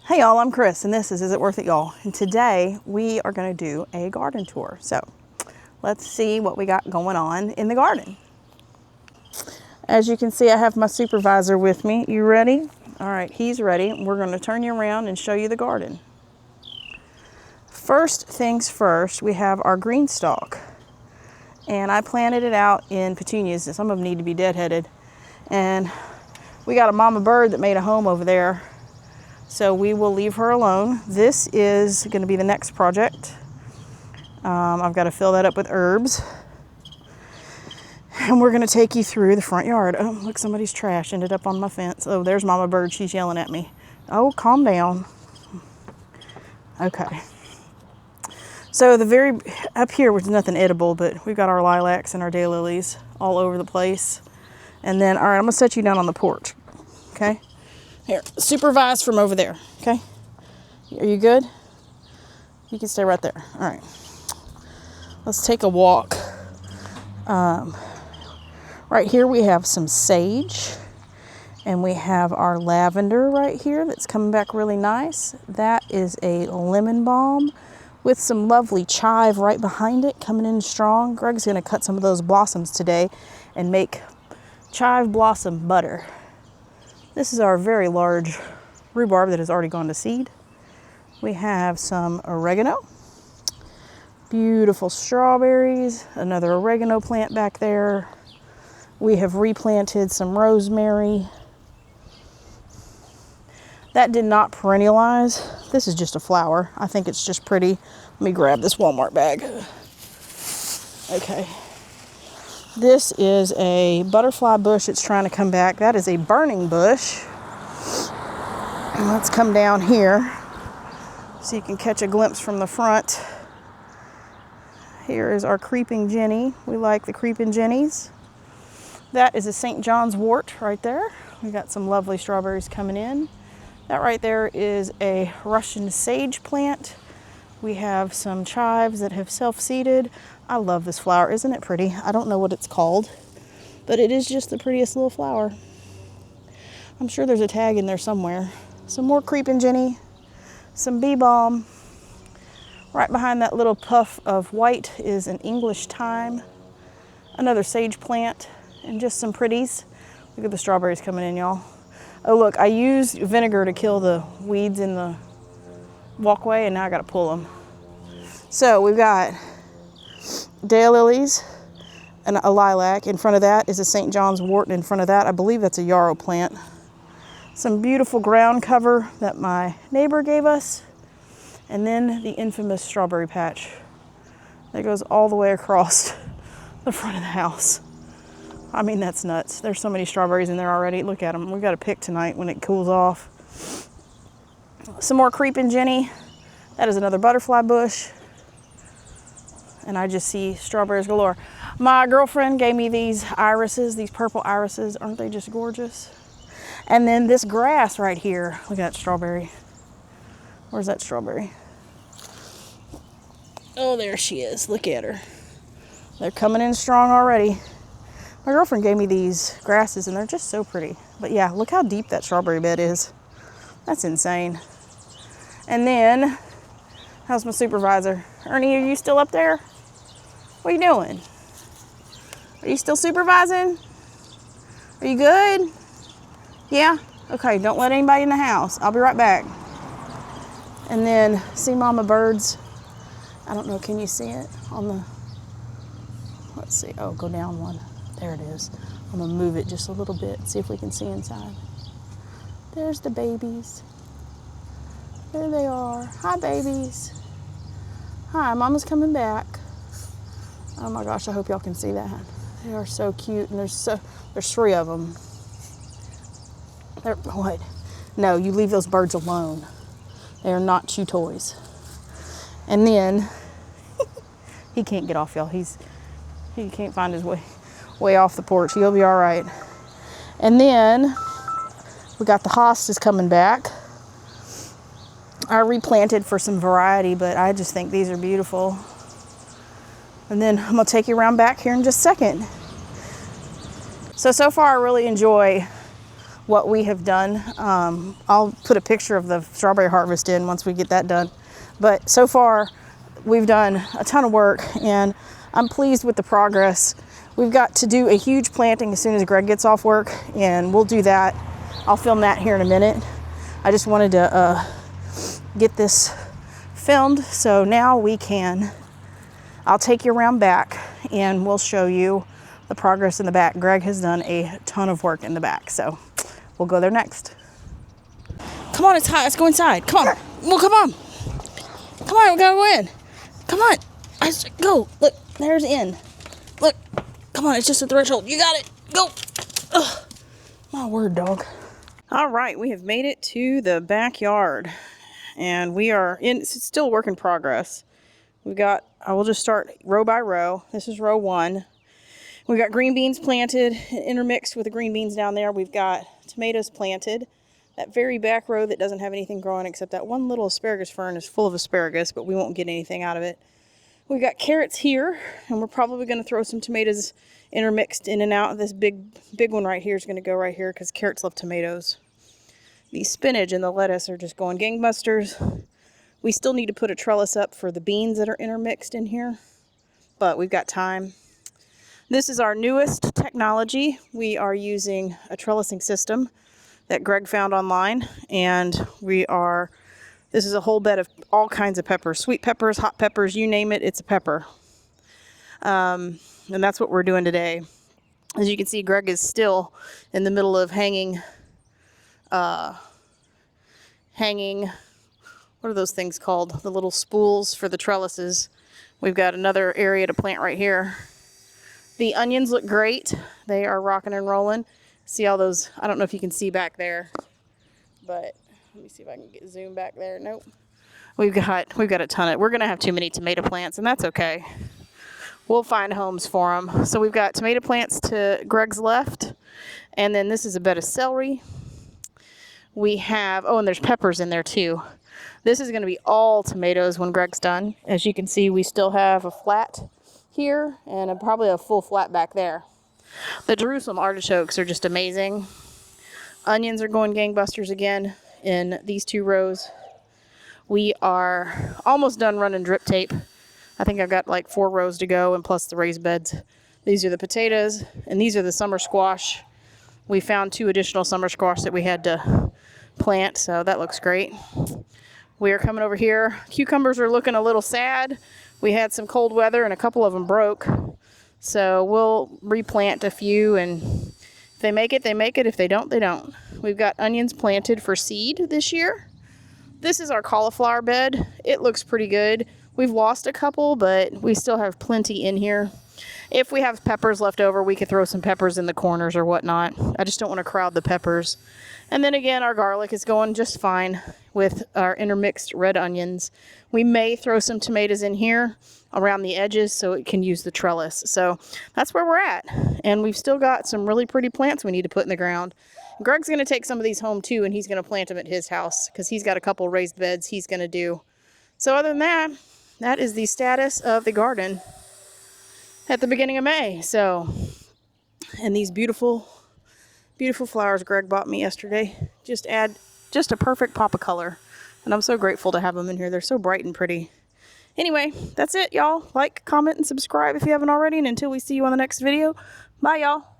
Hey y'all, I'm Chris and this is It Worth It Y'all? And today we are going to do a garden tour. So let's see what we got going on in the garden. As you can see, I have my supervisor with me. You ready? All right, he's ready. We're going to turn you around and show you the garden. First things first, we have our green stalk. And I planted it out in petunias. Some of them need to be deadheaded. And we got a mama bird that made a home over there. So we will leave her alone. This is going to be the next project. I've got to fill that up with herbs. And we're going to take you through the front yard. Oh, look, somebody's trash ended up on my fence. Oh, there's Mama Bird. She's yelling at me. Oh, calm down. Okay. So up here was nothing edible, but we've got our lilacs and our daylilies all over the place. And then, all right, I'm going to set you down on the porch. Okay? Here, supervise from over there, okay? Are you good? You can stay right there. All right. Let's take a walk. Right here we have some sage, and we have our lavender right here that's coming back really nice. That is a lemon balm with some lovely chive right behind it, coming in strong. Greg's gonna cut some of those blossoms today and make chive blossom butter. This is our very large rhubarb that has already gone to seed. We have some oregano, beautiful strawberries, another oregano plant back there. We have replanted some rosemary. That did not perennialize. This is just a flower. I think it's just pretty. Let me grab this Walmart bag. Okay. This is a butterfly bush that's trying to come back. That is a burning bush. And let's come down here so you can catch a glimpse from the front. Here is our creeping jenny. We like the creeping jennies. That is a St. John's wort right there. We got some lovely strawberries coming in. That right there is a Russian sage plant. We have some chives that have self-seeded. I love this flower. Isn't it pretty? I don't know what it's called, but it is just the prettiest little flower. I'm sure there's a tag in there somewhere. Some more creeping jenny, some bee balm. Right behind that little puff of white is an English thyme, another sage plant, and just some pretties. Look at the strawberries coming in, y'all. Oh, look, I used vinegar to kill the weeds in the walkway, and now I got to pull them. So we've got daylilies and a lilac. In front of that is a St. John's wort, and in front of that, I believe that's a yarrow plant. Some beautiful ground cover that my neighbor gave us, and then the infamous strawberry patch that goes all the way across the front of the house. I mean, that's nuts. There's so many strawberries in there already. Look at them. We've got to pick tonight when it cools off. Some more creeping jenny. That is another butterfly bush. And I just see strawberries galore. My girlfriend gave me these irises, these purple irises. Aren't they just gorgeous? And then this grass right here. Look at that strawberry. Where's that strawberry? Oh, there she is. Look at her. They're coming in strong already. My girlfriend gave me these grasses, and they're just so pretty. But yeah, look how deep that strawberry bed is. That's insane. And then, how's my supervisor? Ernie, are you still up there? What are you doing? Are you still supervising? Are you good? Yeah? Okay, don't let anybody in the house. I'll be right back. And then, see Mama Bird's, I don't know, can you see it on the, let's see, oh, go down one. There it is. I'm gonna move it just a little bit, see if we can see inside. There's the babies. There they are. Hi, babies. Hi, Mama's coming back. Oh my gosh, I hope y'all can see that. They are so cute, and there's three of them. They're, what? No, you leave those birds alone. They are not chew toys. And then, he can't get off, y'all. He can't find his way off the porch. He'll be all right. And then we got the hostas coming back. I replanted for some variety, but I just think these are beautiful. And then I'm gonna take you around back here in just a second. So far I really enjoy what we have done. I'll put a picture of the strawberry harvest in once we get that done. But so far, we've done a ton of work, and I'm pleased with the progress. We've got to do a huge planting as soon as Greg gets off work, and we'll do that. I'll film that here in a minute. I just wanted to get this filmed, so now I'll take you around back and we'll show you the progress in the back. Greg has done a ton of work in the back, so we'll go there next. Come on, it's hot. Let's go inside. Come on. Well, come on. Come on, we gotta go in. Come on. Let's go. Look, there's the in. Look. Come on, it's just a threshold. You got it. Go. Ugh. My word, dog. All right, we have made it to the backyard, and we are in. It's still a work in progress. I will just start row by row. This is row 1. We've got green beans planted, intermixed with the green beans down there. We've got tomatoes planted. That very back row that doesn't have anything growing except that one little asparagus fern is full of asparagus, but we won't get anything out of it. We've got carrots here, and we're probably going to throw some tomatoes intermixed in and out. This big one right here is going to go right here because carrots love tomatoes. The spinach and the lettuce are just going gangbusters. We still need to put a trellis up for the beans that are intermixed in here, but we've got time. This is our newest technology. We are using a trellising system that Greg found online, and this is a whole bed of all kinds of peppers, sweet peppers, hot peppers, you name it, it's a pepper. And that's what we're doing today. As you can see, Greg is still in the middle of hanging, what are those things called? The little spools for the trellises. We've got another area to plant right here. The onions look great. They are rocking and rolling. See all those, I don't know if you can see back there, but let me see if I can get zoom back there. Nope. We've got a ton of, we're going to have too many tomato plants, and that's okay. We'll find homes for them. So we've got tomato plants to Greg's left, and then this is a bed of celery. We have, and there's peppers in there too. This is going to be all tomatoes when Greg's done. As you can see, we still have a flat here and probably a full flat back there. The Jerusalem artichokes are just amazing. Onions are going gangbusters again in these 2 rows. We are almost done running drip tape. I think I've got like 4 rows to go, and plus the raised beds. These are the potatoes, and these are the summer squash. We found 2 additional summer squash that we had to plant, so that looks great. We are coming over here. Cucumbers are looking a little sad. We had some cold weather and a couple of them broke. So we'll replant a few, and if they make it, they make it. If they don't, they don't. We've got onions planted for seed this year. This is our cauliflower bed. It looks pretty good. We've lost a couple, but we still have plenty in here. If we have peppers left over, we could throw some peppers in the corners or whatnot. I just don't want to crowd the peppers. And then again, our garlic is going just fine with our intermixed red onions. We may throw some tomatoes in here around the edges so it can use the trellis. So that's where we're at. And we've still got some really pretty plants we need to put in the ground. Greg's going to take some of these home too, and he's going to plant them at his house because he's got a couple raised beds he's going to do. So other than that, that is the status of the garden at the beginning of May. So, and these beautiful, beautiful flowers Greg bought me yesterday just add just a perfect pop of color. And I'm so grateful to have them in here. They're so bright and pretty. Anyway, that's it, y'all. Like, comment, and subscribe if you haven't already. And until we see you on the next video, bye, y'all.